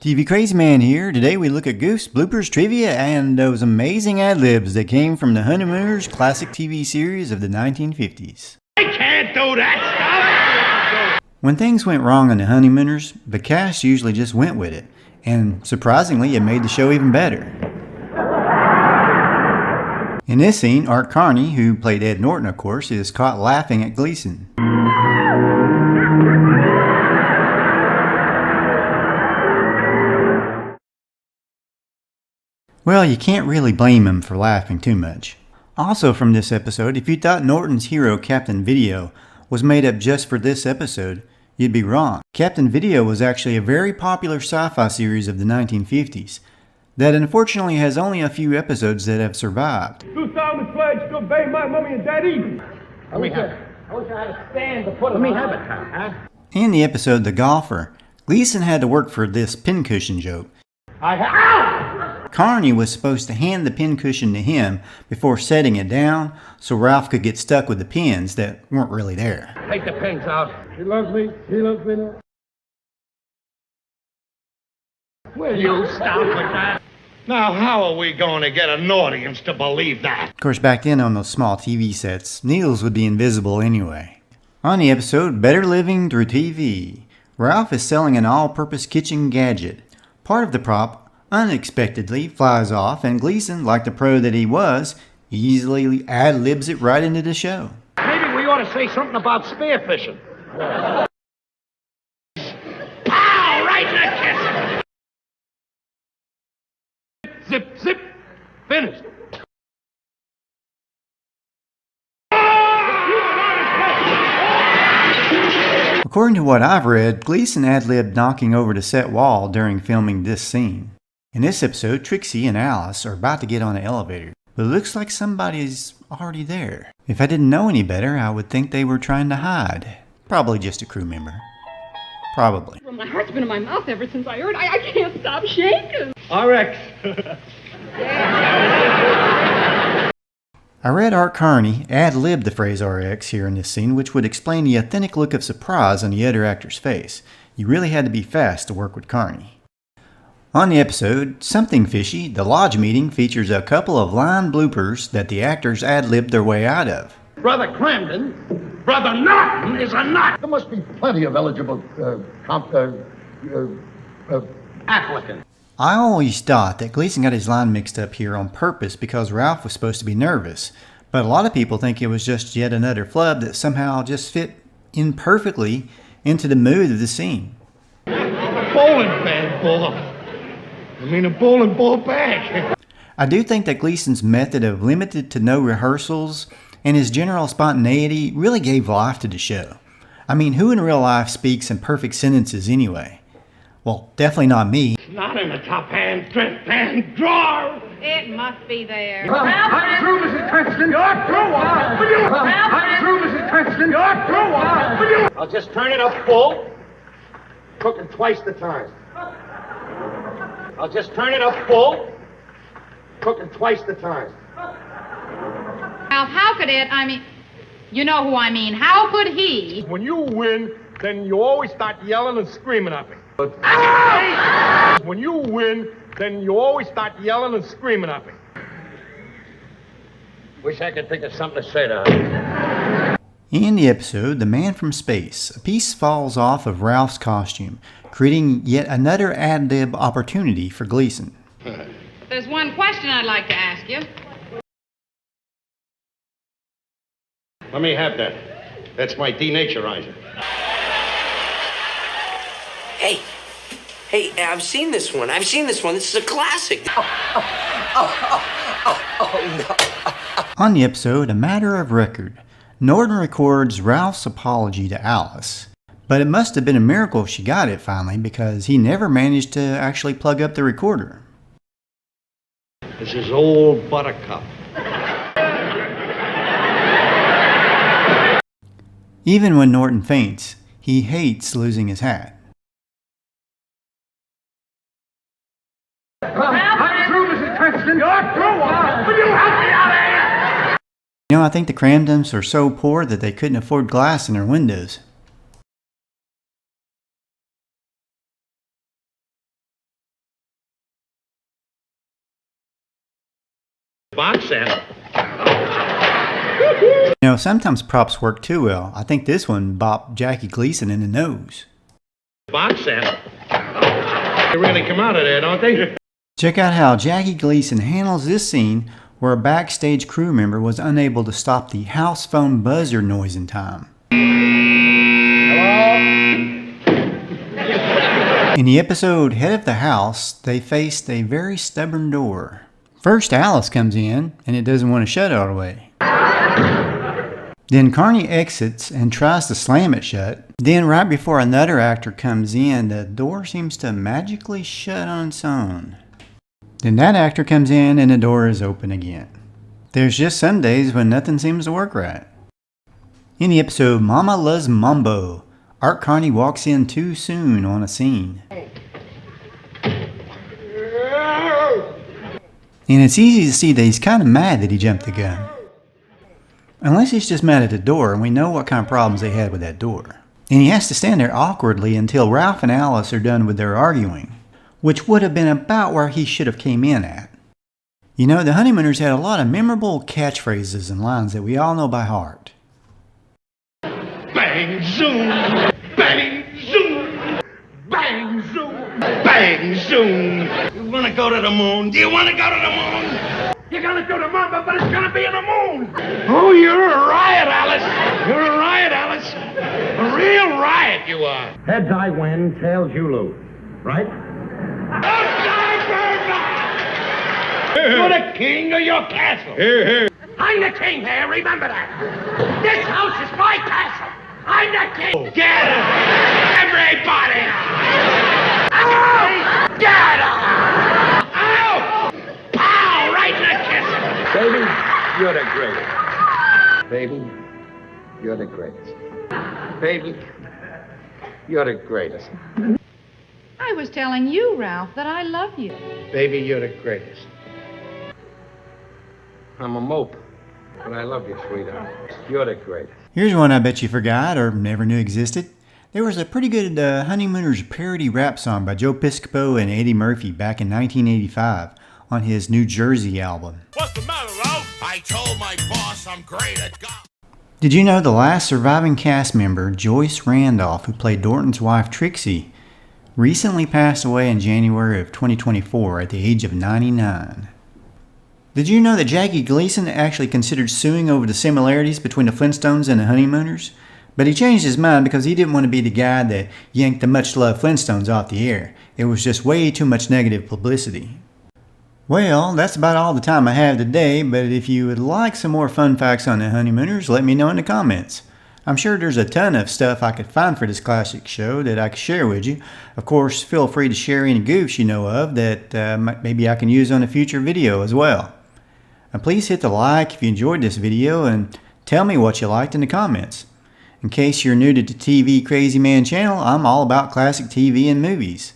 TV Crazy Man here. Today we look at Goofs, bloopers, trivia, and those amazing ad-libs that came from the Honeymooners classic TV series of the 1950s. I can't do that stuff! When things went wrong on the Honeymooners, the cast usually just went with it, and surprisingly it made the show even better. In this scene, Art Carney, who played Ed Norton of course, is caught laughing at Gleason. Well, you can't really blame him for laughing too much. Also from this episode, if you thought Norton's hero Captain Video was made up just for this episode, you'd be wrong. Captain Video was actually a very popular sci-fi series of the 1950s that unfortunately has only a few episodes that have survived. You sound the pledge to obey my mommy and daddy. Let me have it. I wish I had a stand to put it on. Let me have it, huh? In the episode The Golfer, Gleason had to work for this pincushion joke. Carny was supposed to hand the pincushion to him before setting it down so Ralph could get stuck with the pins that weren't really there. Take the pins out. He loves me. He loves me now. Will you stop with that? Now, how are we going to get an audience to believe that? Of course, back then on those small TV sets, needles would be invisible anyway. On the episode Better Living Through TV, Ralph is selling an all-purpose kitchen gadget. Part of the prop unexpectedly flies off, and Gleason, like the pro that he was, easily ad-libs it right into the show. Maybe we ought to say something about spearfishing. Pow! Right in the kiss. Zip, zip. Finished. According to what I've read, Gleason ad-libbed knocking over the set wall during filming this scene. In this episode, Trixie and Alice are about to get on an elevator, but it looks like somebody's already there. If I didn't know any better, I would think they were trying to hide. Probably just a crew member. Probably. Well, my heart's been in my mouth ever since I heard. I can't stop shaking. RX. I read Art Carney ad-libbed the phrase RX here in this scene, which would explain the authentic look of surprise on the other actor's face. You really had to be fast to work with Carney. On the episode Something Fishy, the lodge meeting features a couple of line bloopers that the actors ad-libbed their way out of. Brother Kramden, Brother Norton is a nut. There must be plenty of eligible applicants. I always thought that Gleason got his line mixed up here on purpose because Ralph was supposed to be nervous, but a lot of people think it was just yet another flub that somehow just fit in perfectly into the mood of the scene. Bowling bag ball. I mean a bowling ball bag. I do think that Gleason's method of limited to no rehearsals and his general spontaneity really gave life to the show. I mean, who in real life speaks in perfect sentences anyway? Well, definitely not me. Not in the top hand, drawer. It must be there. I'm through, Mrs. Cranston. You're through. I'm through, Mrs. Cranston. You're through. I'll just turn it up full, cooking twice the time. I'll just turn it up full, cooking twice the time. Ralph, how could it? I mean, you know who I mean. How could he? When you win, then you always start yelling and screaming at me. When you win, then you always start yelling and screaming at me. Wish I could think of something to say to her. In the episode The Man from Space, a piece falls off of Ralph's costume, creating yet another ad-lib opportunity for Gleason. There's one question I'd like to ask you. Let me have that. That's my denaturizer. Hey, I've seen this one. This is a classic. On the episode A Matter of Record, Norton records Ralph's apology to Alice. But it must have been a miracle if she got it finally, because he never managed to actually plug up the recorder. This is old Buttercup. Even when Norton faints, he hates losing his hat. I'm through, Mrs. Cranston. You're through. Will you help me out of here? You know, I think the Kramdens are so poor that they couldn't afford glass in their windows. Box end. You know, sometimes props work too well. I think this one bopped Jackie Gleason in the nose. Box end. They really come out of there, don't they? Check out how Jackie Gleason handles this scene where a backstage crew member was unable to stop the house phone buzzer noise in time. In the episode Head of the House, they faced a very stubborn door. First Alice comes in and it doesn't want to shut all the way. Then Carny exits and tries to slam it shut. Then right before another actor comes in, the door seems to magically shut on its own. Then that actor comes in and the door is open again. There's just some days when nothing seems to work right. In the episode Mama Loves Mambo, Art Carney walks in too soon on a scene. And it's easy to see that he's kind of mad that he jumped the gun. Unless he's just mad at the door, and we know what kind of problems they had with that door. And he has to stand there awkwardly until Ralph and Alice are done with their arguing, which would have been about where he should have came in at. You know, the Honeymooners had a lot of memorable catchphrases and lines that we all know by heart. Bang, zoom! Bang, zoom! Bang, zoom! Bang, zoom! You wanna go to the moon? Do you wanna go to the moon? You're gonna go to the moon, but it's gonna be in the moon! Oh, you're a riot, Alice! You're a riot, Alice! A real riot, you are! Heads I win, tails you lose. Right? You're the king of your castle! I'm the king here, remember that! This house is my castle! I'm the king! Get him! Everybody! Ow! Get him! Ow! Ow! Right in the kiss! Baby, you're the greatest. Baby, you're the greatest. Baby, you're the greatest. I was telling you, Ralph, that I love you. Baby, you're the greatest. I'm a mope, but I love you, sweetheart. You're the greatest. Here's one I bet you forgot or never knew existed. There was a pretty good Honeymooners parody rap song by Joe Piscopo and Eddie Murphy back in 1985 on his New Jersey album. What's the matter, Ralph? I told my boss I'm great at golf. Did you know the last surviving cast member, Joyce Randolph, who played Norton's wife Trixie, recently passed away in January of 2024 at the age of 99? Did you know that Jackie Gleason actually considered suing over the similarities between the Flintstones and the Honeymooners? But he changed his mind because he didn't want to be the guy that yanked the much-loved Flintstones off the air. It was just way too much negative publicity. Well, that's about all the time I have today, but if you would like some more fun facts on the Honeymooners, let me know in the comments. I'm sure there's a ton of stuff I could find for this classic show that I could share with you. Of course, feel free to share any goofs you know of that maybe I can use on a future video as well. And please hit the like if you enjoyed this video and tell me what you liked in the comments. In case you're new to the TV Crazy Man channel, I'm all about classic TV and movies.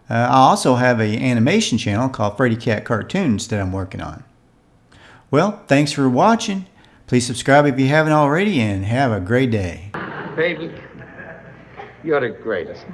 I also have an animation channel called Freddy Cat Cartoons that I'm working on. Well, thanks for watching. Please subscribe if you haven't already and have a great day. Baby, you're the greatest.